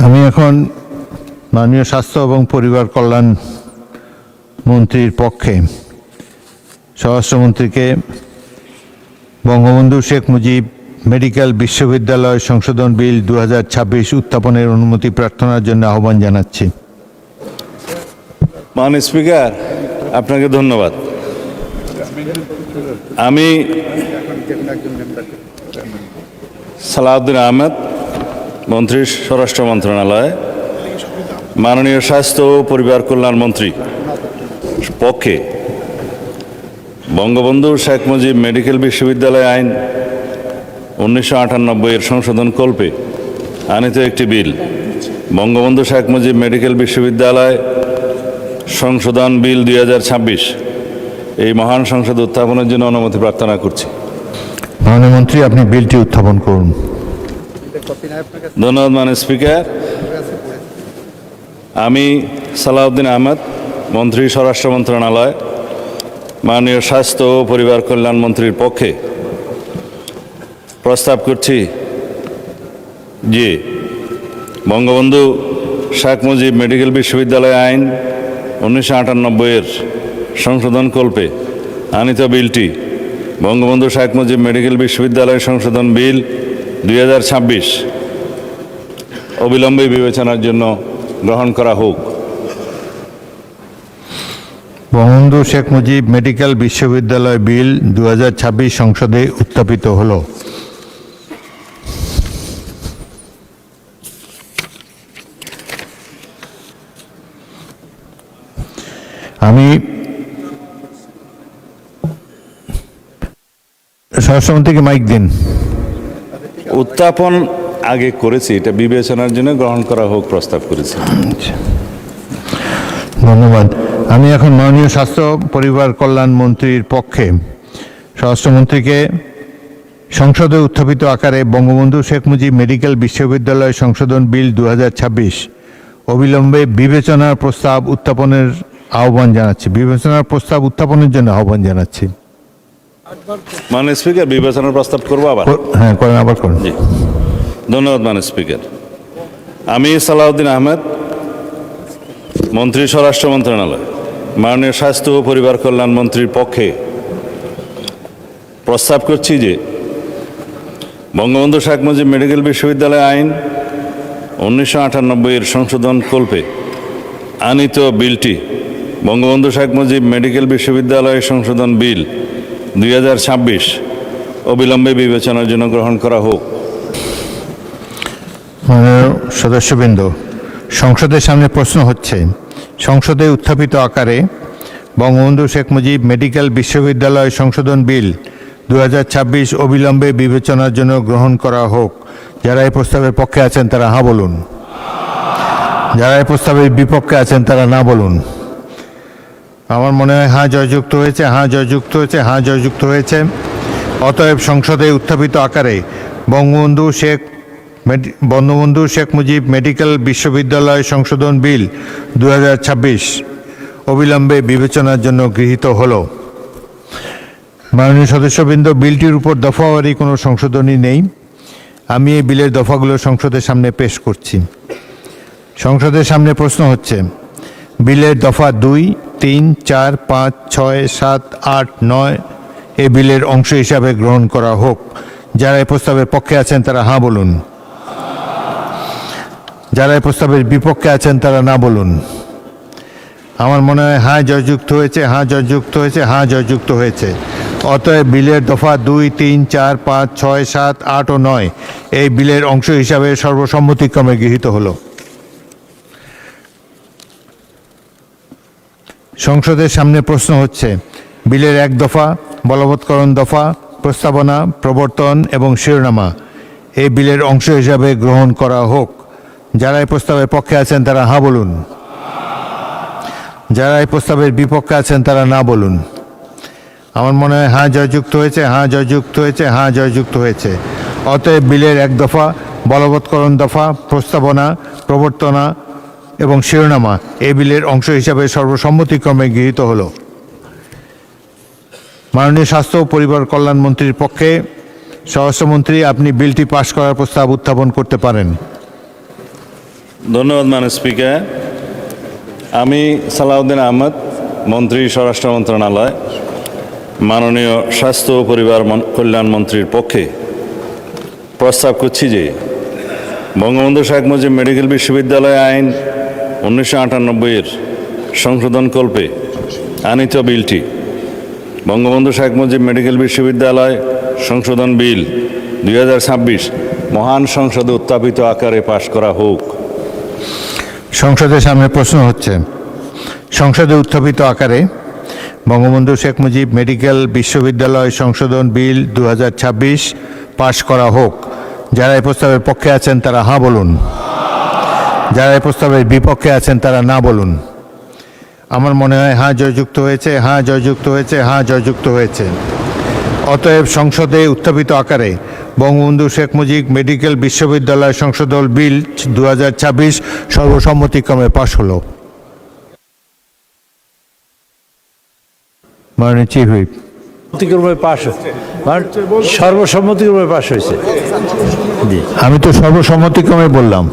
আমি এখন মাননীয় স্বাস্থ্য এবং পরিবার কল্যাণ মন্ত্রীর পক্ষে স্বরাষ্ট্রমন্ত্রীকে বঙ্গবন্ধু শেখ মুজিব মেডিকেল বিশ্ববিদ্যালয় সংশোধন বিল 2026 উত্থাপনের অনুমতি প্রার্থনার জন্য আহ্বান জানাচ্ছি। মাননীয় স্পিকার, আপনাকে ধন্যবাদ। আমি সালাউদ্দিন আহমেদ, মন্ত্রী স্বরাষ্ট্র মন্ত্রণালয়, মাননীয় স্বাস্থ্য ও পরিবার কল্যাণ মন্ত্রী পক্ষে বঙ্গবন্ধু শেখ মুজিব মেডিকেল বিশ্ববিদ্যালয় আইন 1998 এর সংশোধনকল্পে আনীত একটি বিল, বঙ্গবন্ধু শেখ মুজিব মেডিকেল বিশ্ববিদ্যালয় সংশোধন বিল 2026 এই মহান সংসদ উত্থাপনের জন্য অনুমতি প্রার্থনা করছি। মাননীয় মন্ত্রী, আপনি বিলটি উত্থাপন করুন। ধন্যবাদ মাননীয় স্পিকার। আমি সালাউদ্দিন আহমেদ, মন্ত্রী স্বরাষ্ট্র মন্ত্রণালয়, মাননীয় স্বাস্থ্য ও পরিবার কল্যাণ মন্ত্রীর পক্ষে প্রস্তাব করছি যে বঙ্গবন্ধু শেখ মুজিব মেডিকেল বিশ্ববিদ্যালয় আইন 1998 এর সংশোধনকল্পে আনীত বিলটি, বঙ্গবন্ধু শেখ মুজিব মেডিকেল বিশ্ববিদ্যালয় সংশোধন বিল 2026 অবিলম্বে বিবেচনার জন্য গ্রহণ করা হোক। বঙ্গবন্ধু শেখ মুজিব মেডিকেল বিশ্ববিদ্যালয় বিল 2026 সংসদে উত্থাপিত হলো। আমি স্বরাষ্ট্রমন্ত্রীকে মাইক দিন। উত্থাপন আগে করেছি, এটা বিবেচনার জন্য গ্রহণ করা হোক প্রস্তাব করেছি। ধন্যবাদ। আমি এখন মাননীয় স্বাস্থ্য পরিবার কল্যাণ মন্ত্রীর পক্ষে স্বরাষ্ট্রমন্ত্রীকে সংসদে উত্থাপিত আকারে বঙ্গবন্ধু শেখ মুজিব মেডিকেল বিশ্ববিদ্যালয় সংশোধন বিল 2026 অবিলম্বে বিবেচনার প্রস্তাব উত্থাপনের আহ্বান জানাচ্ছি। বিবেচনার প্রস্তাব উত্থাপনের জন্য আহ্বান জানাচ্ছি। মাননীয় স্পিকার, বিবেচনার প্রস্তাব করবো আবার? হ্যাঁ, করেন, আবার করেন। জি, ধন্যবাদ মাননীয় স্পিকার। আমি সালাউদ্দিন আহমেদ, মন্ত্রী স্বরাষ্ট্র মন্ত্রণালয়, মাননীয় স্বাস্থ্য ও পরিবার কল্যাণ মন্ত্রীর পক্ষে প্রস্তাব করছি যে বঙ্গবন্ধু শেখ মুজিব মেডিকেল বিশ্ববিদ্যালয় আইন 1998 এর সংশোধনকল্পে আনীত বিলটি, বঙ্গবন্ধু শেখ মুজিব মেডিকেল বিশ্ববিদ্যালয় সংশোধন বিল 2026 অবিলম্বে বিবেচনার জন্য গ্রহণ করা হোক। সদস্যবৃন্দ, সংসদের সামনে প্রশ্ন হচ্ছে, সংসদে উত্থাপিত আকারে বঙ্গবন্ধু শেখ মুজিব মেডিকেল বিশ্ববিদ্যালয় সংশোধন বিল 2026 অবিলম্বে বিবেচনার জন্য গ্রহণ করা হোক। যারা এই প্রস্তাবের পক্ষে আছেন তারা হ্যাঁ বলুন, যারা এই প্রস্তাবের বিপক্ষে আছেন তারা না বলুন। আমার মনে হয় হ্যাঁ জয়যুক্ত হয়েছে, হ্যাঁ জয়যুক্ত হয়েছে, হ্যাঁ জয়যুক্ত হয়েছে। অতএব সংসদে উত্থাপিত আকারে বঙ্গবন্ধু শেখ মুজিব মেডিকেল বিশ্ববিদ্যালয় সংশোধন বিল 2026 অবিলম্বে বিবেচনার জন্য গৃহীত হলো। মাননীয় সদস্যবৃন্দ, বিলটির উপর দফাওয়ারি কোনো সংশোধনী নেই। আমি এই বিলের দফাগুলো সংসদের সামনে পেশ করছি। সংসদের সামনে প্রশ্ন হচ্ছে, বিলের দফা 2, 3, 4, 5, 6, 7, 8, 9 এই বিলের অংশ হিসাবে গ্রহণ করা হোক। যারা এই প্রস্তাবের পক্ষে আছেন তারা হ্যাঁ বলুন, যারা এই প্রস্তাবের বিপক্ষে আছেন তারা না বলুন। আমার মনে হয় হ্যাঁ জয়যুক্ত হয়েছে, হ্যাঁ জয়যুক্ত হয়েছে, হ্যাঁ জয়যুক্ত হয়েছে। অতএব বিলের দফা 2, 3, 4, 5, 6, 7, 8 ও 9 এই বিলের অংশ হিসাবে সর্বসম্মতিক্রমে গৃহীত হলো। সংসদের সামনে প্রশ্ন হচ্ছে বিলের 1 দফা, বলবৎকরণ দফা, প্রস্তাবনা, প্রবর্তন এবং শিরোনামা এই বিলের অংশ হিসাবে গ্রহণ করা হোক। যারা এই প্রস্তাবের পক্ষে আছেন তারা হ্যাঁ বলুন, যারা এই প্রস্তাবের বিপক্ষে আছেন তারা না বলুন। আমার মনে হয় হ্যাঁ জয়যুক্ত হয়েছে, হ্যাঁ জয়যুক্ত হয়েছে, হ্যাঁ জয়যুক্ত হয়েছে। অতএব বিলের 1 দফা, বলবৎকরণ দফা, প্রস্তাবনা, প্রবর্তনা এবং শিরোনামা এই বিলের অংশ হিসাবে সর্বসম্মতিক্রমে গৃহীত হলো। মাননীয় স্বাস্থ্য ও পরিবার কল্যাণ মন্ত্রীর পক্ষে স্বরাষ্ট্রমন্ত্রী, আপনি বিলটি পাশ করার প্রস্তাব উত্থাপন করতে পারেন। ধন্যবাদ মাননীয় স্পিকার। আমি সালাউদ্দিন আহমেদ, মন্ত্রী স্বরাষ্ট্র মন্ত্রণালয়, মাননীয় স্বাস্থ্য ও পরিবার কল্যাণ মন্ত্রীর পক্ষে প্রস্তাব করছি যে বঙ্গবন্ধু শেখ মুজিব মেডিকেল বিশ্ববিদ্যালয় আইন 1998-এর সংশোধনকল্পে আনিত বিলটি বঙ্গবন্ধু শেখ মুজিব মেডিকেল বিশ্ববিদ্যালয় সংশোধন বিল 2026 মহান সংসদে উত্থাপিত আকারে পাশ করা হোক। সংসদের সামনে প্রশ্ন হচ্ছে সংসদে উত্থাপিত আকারে বঙ্গবন্ধু শেখ মুজিব মেডিকেল বিশ্ববিদ্যালয় সংশোধন বিল 2026 পাশ করা হোক। যারা এই প্রস্তাবের পক্ষে আছেন তারা হ্যাঁ বলুন, যারা এই প্রস্তাবের বিপক্ষে আছেন তারা না বলুন। আমার মনে হয় হ্যাঁ জয়যুক্ত হয়েছে, হ্যাঁ জয়যুক্ত হয়েছে, হ্যাঁ জয়যুক্ত হয়েছে। অতএব সংসদে উত্থাপিত আকারে বঙ্গবন্ধু শেখ মুজিব মেডিকেল বিশ্ববিদ্যালয় সংশোধন বিল 2026 সর্বসম্মতিক্রমে পাশ হলো। মাননীয় চিফ হুইপ। সম্মতিক্রমে পাশ, সর্বসম্মতিক্রমে পাশ হয়েছে। জি, আমি তো সর্বসম্মতিক্রমে বললাম।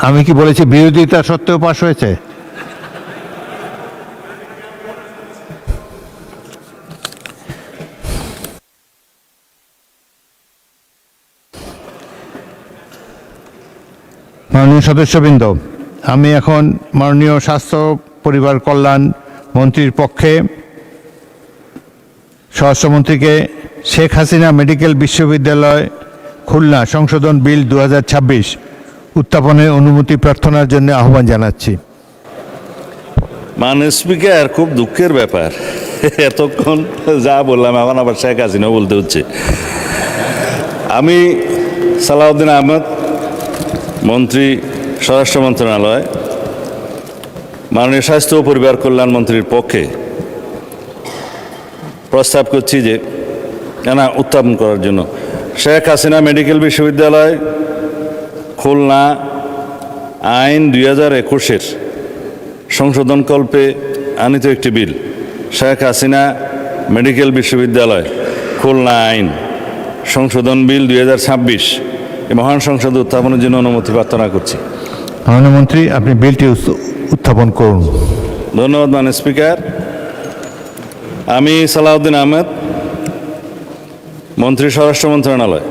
আমি কি বলেছি বিরোধিতা সত্ত্বেও পাশ হয়েছে? মাননীয় সদস্যবৃন্দ, আমি এখন মাননীয় স্বাস্থ্য পরিবার কল্যাণ মন্ত্রীর পক্ষে স্বরাষ্ট্রমন্ত্রীকে শেখ হাসিনা মেডিকেল বিশ্ববিদ্যালয় খুলনা সংশোধন বিল 2026 উত্থাপনের অনুমতি প্রার্থনার জন্য আহ্বান জানাচ্ছি। মাননীয় স্পিকার, খুব দুঃখের ব্যাপার, এতক্ষণ যা বললাম এখন আবার শেখ হাসিনা বলতে হচ্ছে। আমি সালাউদ্দিন আহমেদ, মন্ত্রী স্বরাষ্ট্র মন্ত্রণালয়, মাননীয় স্বাস্থ্য ও পরিবার কল্যাণ মন্ত্রীর পক্ষে প্রস্তাব করছি যে উত্থাপন করার জন্য শেখ হাসিনা মেডিকেল বিশ্ববিদ্যালয় খুলনা আইন 2021-এর সংশোধনকল্পে আনিত একটি বিল, শেখ হাসিনা মেডিকেল বিশ্ববিদ্যালয় খুলনা আইন সংশোধন বিল 2026 মহান সংসদে উত্থাপনের জন্য অনুমতি প্রার্থনা করছি। মাননীয় মন্ত্রী, আপনি বিলটি উত্থাপন করুন। ধন্যবাদ মাননীয় স্পিকার। আমি সালাউদ্দিন আহমেদ, মন্ত্রী স্বরাষ্ট্র মন্ত্রণালয়,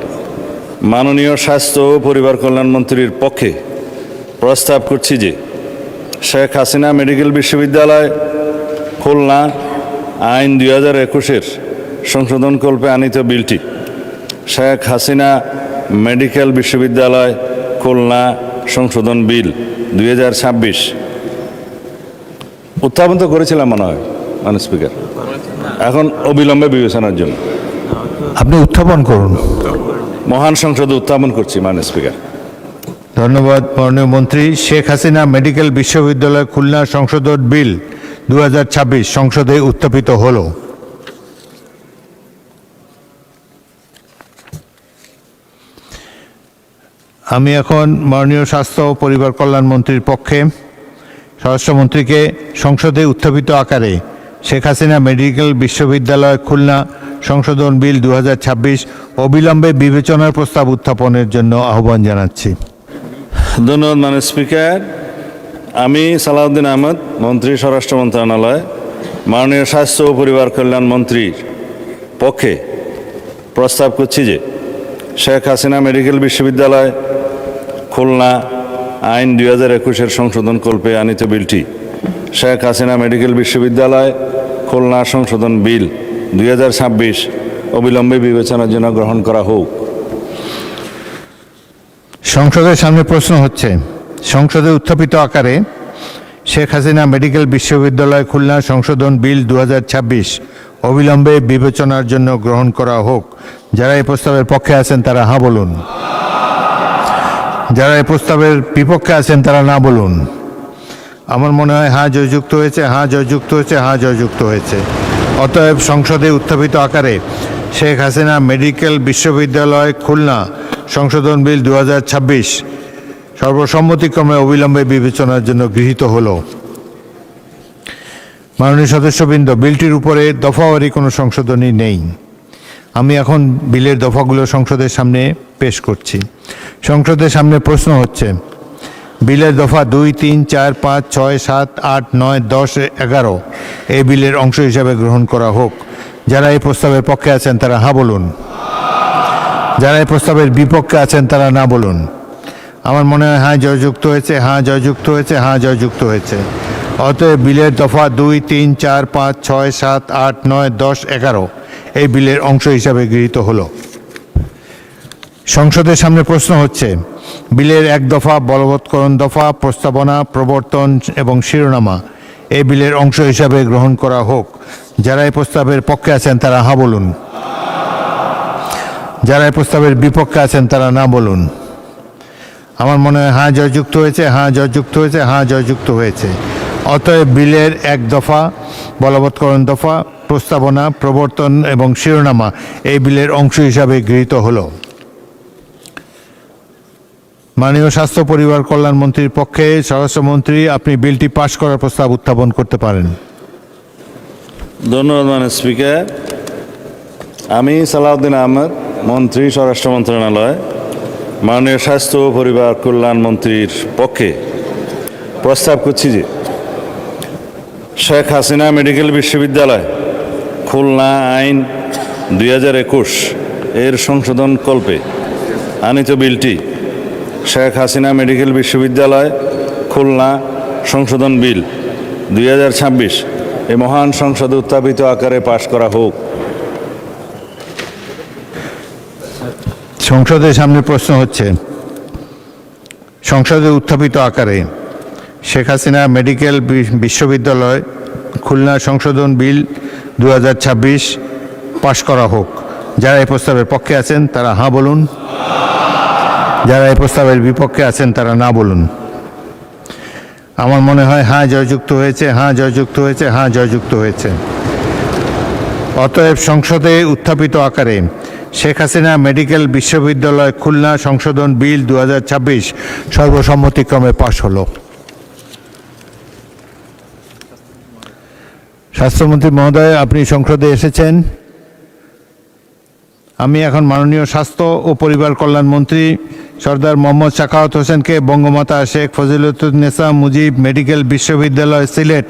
মাননীয় স্বাস্থ্য ও পরিবার কল্যাণ মন্ত্রীর পক্ষে প্রস্তাব করছি যে শেখ হাসিনা মেডিকেল বিশ্ববিদ্যালয় খুলনা আইন 2021-এর সংশোধনকল্পে আনিত বিলটি শেখ হাসিনা মেডিকেল বিশ্ববিদ্যালয় খুলনা সংশোধন বিল 2026 উত্থাপন তো করেছিলাম মনে হয় মাননীয় স্পিকার, এখন অবিলম্বে বিবেচনার জন্য আপনি উত্থাপন করুন। মহান সংসদে উত্থাপন করছি মাননীয় স্পিকার। ধন্যবাদ মাননীয় মন্ত্রী। শেখ হাসিনা মেডিকেল বিশ্ববিদ্যালয় খুলনা সংশোধন বিল 2026 সংসদে উত্থাপিত হলো। আমি এখন মাননীয় স্বাস্থ্য ও পরিবার কল্যাণ মন্ত্রীর পক্ষে স্বরাষ্ট্রমন্ত্রীকে সংসদে উত্থাপিত আকারে শেখ হাসিনা মেডিকেল বিশ্ববিদ্যালয় খুলনা সংশোধন বিল 2026 অবিলম্বে বিবেচনার প্রস্তাব উত্থাপনের জন্য আহ্বান জানাচ্ছি। ধন্যবাদ মাননীয় স্পিকার। আমি সালাউদ্দিন আহমেদ, মন্ত্রী স্বরাষ্ট্র মন্ত্রণালয়, মাননীয় স্বাস্থ্য ও পরিবার কল্যাণ মন্ত্রীর পক্ষে প্রস্তাব করছি যে শেখ হাসিনা মেডিকেল বিশ্ববিদ্যালয় খুলনা আইন 2021-এর সংশোধন কল্পে আনিত বিলটি শেখ হাসিনা মেডিকেল বিশ্ববিদ্যালয় খুলনা সংশোধন বিল 2026 অবিলম্বে বিবেচনার জন্য গ্রহণ করা হোক। সংসদের সামনে প্রশ্ন হচ্ছে, সংসদে উত্থাপিত আকারে শেখ হাসিনা মেডিকেল বিশ্ববিদ্যালয় খুলনা সংশোধন বিল 2026 অবিলম্বে বিবেচনার জন্য গ্রহণ করা হোক। যারা এই প্রস্তাবের পক্ষে আছেন তারা হ্যাঁ বলুন, যারা এই প্রস্তাবের বিপক্ষে আছেন তারা না বলুন। আমার মনে হয় হ্যাঁ জয়যুক্ত হয়েছে, হ্যাঁ জয়যুক্ত হয়েছে, হ্যাঁ জয়যুক্ত হয়েছে। অতএব সংসদে উত্থাপিত আকারে শেখ হাসিনা মেডিকেল বিশ্ববিদ্যালয় খুলনা সংশোধন বিল 2026 সর্বসম্মতিক্রমে অবিলম্বে বিবেচনার জন্য গৃহীত হলো। মাননীয় সদস্যবৃন্দ, বিলটির উপরে দফাওয়ারি কোনো সংশোধনী নেই। আমি এখন বিলের দফাগুলো সংসদের সামনে পেশ করছি। সংসদের সামনে প্রশ্ন হচ্ছে, বিলের দফা 2, 3, 4, 5, 6, 7, 8, 9, 10, 11 এই বিলের অংশ হিসাবে গ্রহণ করা হোক। যারা এই প্রস্তাবের পক্ষে আছেন তারা হ্যাঁ বলুন, যারা এই প্রস্তাবের বিপক্ষে আছেন তারা না বলুন। আমার মনে হয় হ্যাঁ জয়যুক্ত হয়েছে, হ্যাঁ জয়যুক্ত হয়েছে, হ্যাঁ জয়যুক্ত হয়েছে। অতএব বিলের দফা 2, 3, 4, 5, 6, 7, 8, 9, 10, 11 এই বিলের অংশ হিসাবে গৃহীত হলো। সংসদের সামনে প্রশ্ন হচ্ছে, বিলের 1 দফা বলবৎকরণ দফা প্রস্তাবনা প্রবর্তন এবং শিরোনামা এই বিলের অংশ হিসাবে গ্রহণ করা হোক। যারা এই প্রস্তাবের পক্ষে আছেন তারা হ্যাঁ বলুন, যারা এই প্রস্তাবের বিপক্ষে আছেন তারা না বলুন। আমার মনে হয় হ্যাঁ জয়যুক্ত হয়েছে, হ্যাঁ জয়যুক্ত হয়েছে, হ্যাঁ জয়যুক্ত হয়েছে। অতএব বিলের 1 দফা বলবৎকরণ দফা প্রস্তাবনা প্রবর্তন এবং শিরোনামা এই বিলের অংশ হিসাবে গৃহীত হলো। মাননীয় স্বাস্থ্য পরিবার কল্যাণ মন্ত্রীর পক্ষে স্বরাষ্ট্রমন্ত্রী, আপনি বিলটি পাশ করার প্রস্তাব উত্থাপন করতে পারেন। ধন্যবাদ মাননীয় স্পিকার। আমি সালাউদ্দিন আহমেদ, মন্ত্রী স্বরাষ্ট্র মন্ত্রণালয়, মাননীয় স্বাস্থ্য ও পরিবার কল্যাণ মন্ত্রীর পক্ষে প্রস্তাব করছি যে শেখ হাসিনা মেডিকেল বিশ্ববিদ্যালয় খুলনা আইন 2021 এর সংশোধন কল্পে আনিত বিলটি শেখ হাসিনা মেডিকেল বিশ্ববিদ্যালয় খুলনা সংশোধন বিল 2026 এই মহান সংসদে উত্থাপিত আকারে পাশ করা হোক। সংসদের সামনে প্রশ্ন হচ্ছে, সংসদে উত্থাপিত আকারে শেখ হাসিনা মেডিকেল বিশ্ববিদ্যালয় খুলনা সংশোধন বিল 2026 পাশ করা হোক। যারা এই প্রস্তাবের পক্ষে আছেন তারা হ্যাঁ বলুন, যারা এই প্রস্তাবের বিপক্ষে আছেন তারা না বলুন। আমার মনে হয় হ্যাঁ জয়যুক্ত হয়েছে, হ্যাঁ জয়যুক্ত হয়েছে, হ্যাঁ জয়যুক্ত হয়েছে। অতএব সংসদে উত্থাপিত আকারে শেখ হাসিনা মেডিকেল বিশ্ববিদ্যালয় খুলনা সংশোধন বিল 2026 সর্বসম্মতিক্রমে পাশ হলো। স্বাস্থ্যমন্ত্রী মহোদয়, আপনি সংসদে এসেছেন। আমি এখন মাননীয় স্বাস্থ্য ও পরিবার কল্যাণ মন্ত্রী সর্দার মোহাম্মদ সাখাওয়াত হোসেনকে বঙ্গমাতা শেখ ফজিলতুন্নেসা মুজিব মেডিকেল বিশ্ববিদ্যালয় সিলেট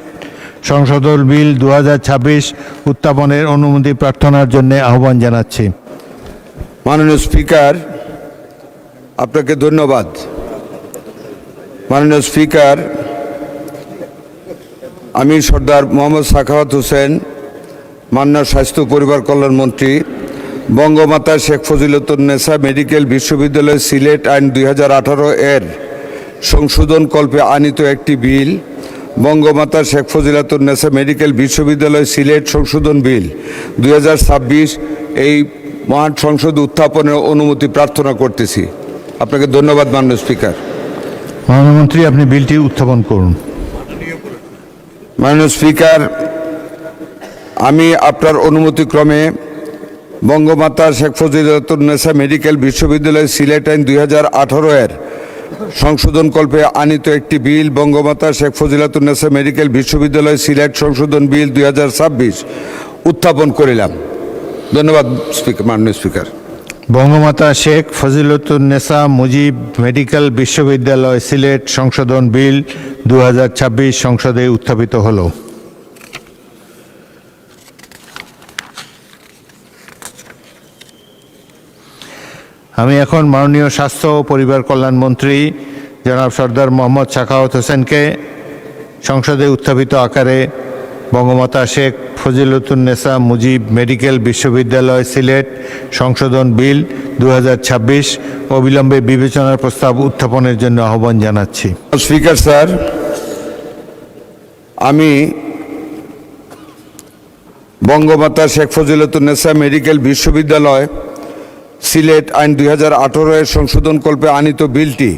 সংশোধন বিল 2026 উত্থাপনের অনুমতি প্রার্থনার জন্য আহ্বান জানাচ্ছি। মাননীয় স্পিকার, আপনাকে ধন্যবাদ। মাননীয় স্পিকার, আমি সর্দার মোহাম্মদ সাখাওয়াত হোসেন, মাননীয় স্বাস্থ্য পরিবার কল্যাণ মন্ত্রী, বঙ্গমাতা শেখ ফজিলতুন্নেসা মেডিকেল বিশ্ববিদ্যালয় সিলেট আইন 2018 এর সংশোধন কল্পে আনিত একটি বিল বঙ্গমাতা শেখ ফজিলতুন্নেসা মেডিকেল বিশ্ববিদ্যালয় সিলেট সংশোধন বিল 2026 এই মহান সংসদ উত্থাপনের অনুমতি প্রার্থনা করতেছি। আপনাকে ধন্যবাদ মাননীয় স্পিকার। মাননীয় মন্ত্রী, আপনি বিলটি উত্থাপন করুন। মাননীয় স্পিকার, আমি আপনার অনুমতিক্রমে বঙ্গমাতা শেখ ফজিলতুন্নেসা মেডিকেল বিশ্ববিদ্যালয় সিলেট আইন 2018 এর সংশোধন কল্পে আনিত একটি বিল বঙ্গমাতা শেখ ফজিলতুন্নেসা মেডিকেল বিশ্ববিদ্যালয় সিলেট সংশোধন বিল 2026 উত্থাপন করিলাম। ধন্যবাদ মাননীয় স্পিকার। বঙ্গমাতা শেখ ফজিলতুন্নেসা মুজিব মেডিকেল বিশ্ববিদ্যালয় সিলেট সংশোধন বিল 2026 সংসদে উত্থাপিত হলো। আমি এখন মাননীয় স্বাস্থ্য ও পরিবার কল্যাণ মন্ত্রী জনাব সর্দার মোহাম্মদ সাখাওয়াত হোসেনকে সংসদে উত্থাপিত আকারে বঙ্গমাতা শেখ ফজিলতুন্নেসা মুজিব মেডিকেল বিশ্ববিদ্যালয় সিলেট সংশোধন বিল 2026 অবিলম্বে বিবেচনার প্রস্তাব উত্থাপনের জন্য আহ্বান জানাচ্ছি। স্পিকার স্যার, আমি বঙ্গমাতা শেখ ফজিলতুন্নেসা মেডিকেল বিশ্ববিদ্যালয় সিলেট আইন 2018 এর সংশোধনকল্পে আনিত বিলটি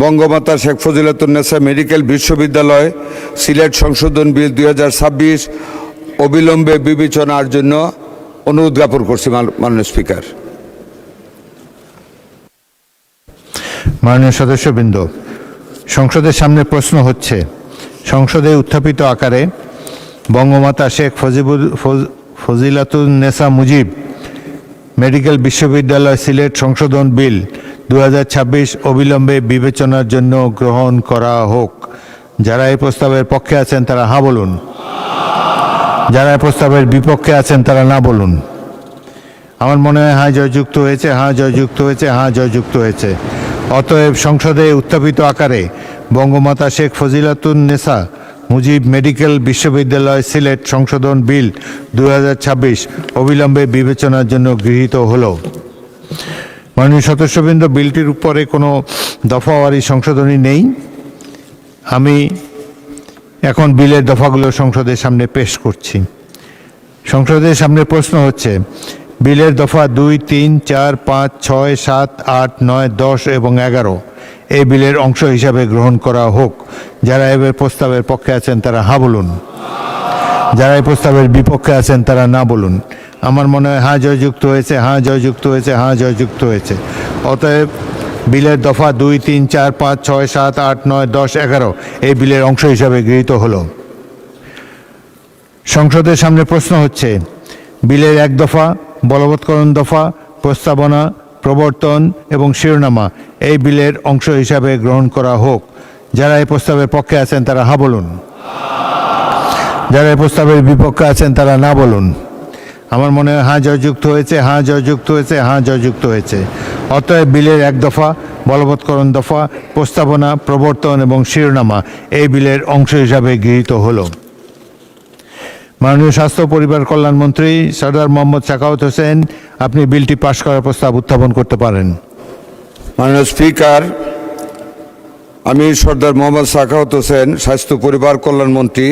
বঙ্গমাতা শেখ ফজিলতুন্নেসা মেডিকেল বিশ্ববিদ্যালয় সিলেট সংশোধন বিল 2026 অবিলম্বে বিবেচনার জন্য অনুরোধ জ্ঞাপন করছি মাননীয় স্পিকার। মাননীয় সদস্যবৃন্দ, সংসদের সামনে প্রশ্ন হচ্ছে সংসদে উত্থাপিত আকারে বঙ্গমাতা শেখ ফজিলাতুন্নেসা মুজিব মেডিকেল বিশ্ববিদ্যালয় সিলেট সংশোধন বিল 2026 অবিলম্বে বিবেচনার জন্য গ্রহণ করা হোক। যারা এই প্রস্তাবের পক্ষে আছেন তারা হ্যাঁ বলুন, যারা এই প্রস্তাবের বিপক্ষে আছেন তারা না বলুন। আমার মনে হয় হ্যাঁ জয়যুক্ত হয়েছে, হ্যাঁ জয়যুক্ত হয়েছে, হ্যাঁ জয়যুক্ত হয়েছে। অতএব সংসদে উত্থাপিত আকারে বঙ্গমাতা শেখ ফজিলাতুন্নেসা মুজিব মেডিকেল বিশ্ববিদ্যালয় সিলেট সংশোধন বিল 2026 অবিলম্বে বিবেচনার জন্য গৃহীত হলো। মাননীয় সদস্যবৃন্দ, বিলটির উপরে কোনো দফাওয়ারি সংশোধনী নেই। আমি এখন বিলের দফাগুলো সংসদের সামনে পেশ করছি। সংসদের সামনে প্রশ্ন হচ্ছে বিলের দফা 2, 3, 4, 5, 6, 7, 8, 9, 10 এবং 11 এই বিলের অংশ হিসাবে গ্রহণ করা হোক। যারা এবার প্রস্তাবের পক্ষে আছেন তারা হ্যাঁ বলুন, যারা এই প্রস্তাবের বিপক্ষে আছেন তারা না বলুন। আমার মনে হয় হ্যাঁ জয়যুক্ত হয়েছে, হ্যাঁ জয়যুক্ত হয়েছে, হ্যাঁ জয়যুক্ত হয়েছে। অতএব বিলের দফা 2, 3, 4, 5, 6, 7, 8, 9, 10, 11 এই বিলের অংশ হিসাবে গৃহীত হলো। সংসদের সামনে প্রশ্ন হচ্ছে বিলের 1 দফা, বলবৎকরণ দফা, প্রস্তাবনা, প্রবর্তন এবং শিরোনামা এই বিলের অংশ হিসাবে গ্রহণ করা হোক। যারা এই প্রস্তাবের পক্ষে আছেন তারা হ্যাঁ বলুন, যারা এই প্রস্তাবের বিপক্ষে আছেন তারা না বলুন। আমার মনে হয় হ্যাঁ জয়যুক্ত হয়েছে, হ্যাঁ জয়যুক্ত হয়েছে, হ্যাঁ জয়যুক্ত হয়েছে। অতএব বিলের 1 দফা, বলবৎকরণ দফা, প্রস্তাবনা, প্রবর্তন এবং শিরোনামা এই বিলের অংশ হিসাবে গৃহীত হলো। মাননীয় স্বাস্থ্য ও পরিবার কল্যাণ মন্ত্রী সর্দার মোহাম্মদ সাখাওয়াত হোসেন, আপনি বিলটি পাশ করার প্রস্তাব উত্থাপন করতে পারেন। মাননীয় স্পিকার, আমি সর্দার মোহাম্মদ সাখাওয়াত হোসেন, স্বাস্থ্য পরিবার কল্যাণ মন্ত্রী,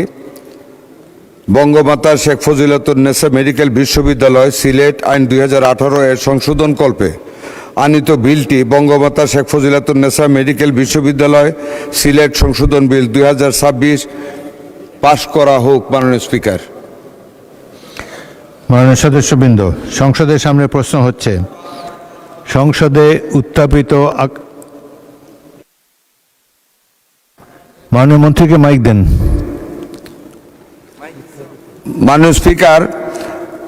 বঙ্গমাতা শেখ ফজিলতুন্নেসা মেডিকেল বিশ্ববিদ্যালয় সিলেট আইন 2018 এর সংশোধনকল্পে আনিত বিলটি বঙ্গমাতা শেখ ফজিলতুন্নেসা মেডিকেল বিশ্ববিদ্যালয় সিলেট সংশোধন বিল 2026 পাশ করা হোক। মাননীয় স্পিকার। মাননীয় সদস্যবৃন্দ, সংসদের সামনে প্রশ্ন হচ্ছে সংসদে উত্থাপিত মাননীয় মন্ত্রীকে মাইক দেন। মাননীয় স্পিকার,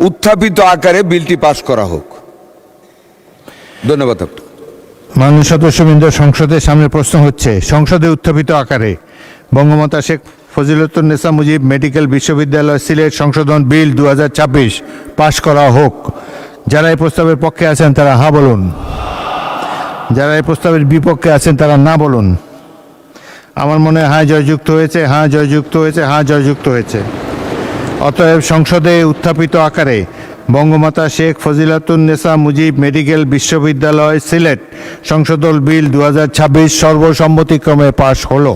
উত্থাপিত আকারে বিলটি পাশ করা হোক। ধন্যবাদ। মাননীয় সদস্যবৃন্দ, সংসদের সামনে প্রশ্ন হচ্ছে সংসদে উত্থাপিত আকারে বঙ্গমাতা শেখ ফজিলতুন্নেসা মুজিব মেডিকেল বিশ্ববিদ্যালয় সিলেট সংশোধন বিল 2026 পাশ করা হোক। যারা এই প্রস্তাবের পক্ষে আছেন তারা হ্যাঁ বলুন, যারা এই প্রস্তাবের বিপক্ষে আছেন তারা না বলুন। আমার মনে হয় হ্যাঁ জয়যুক্ত হয়েছে, হ্যাঁ জয়যুক্ত হয়েছে, হ্যাঁ জয়যুক্ত হয়েছে। অতএব সংসদে উত্থাপিত আকারে বঙ্গমাতা শেখ ফজিলাতুন্নেসা মুজিব মেডিকেল বিশ্ববিদ্যালয় সিলেট সংশোধন বিল 2026 সর্বসম্মতিক্রমে পাশ হলো।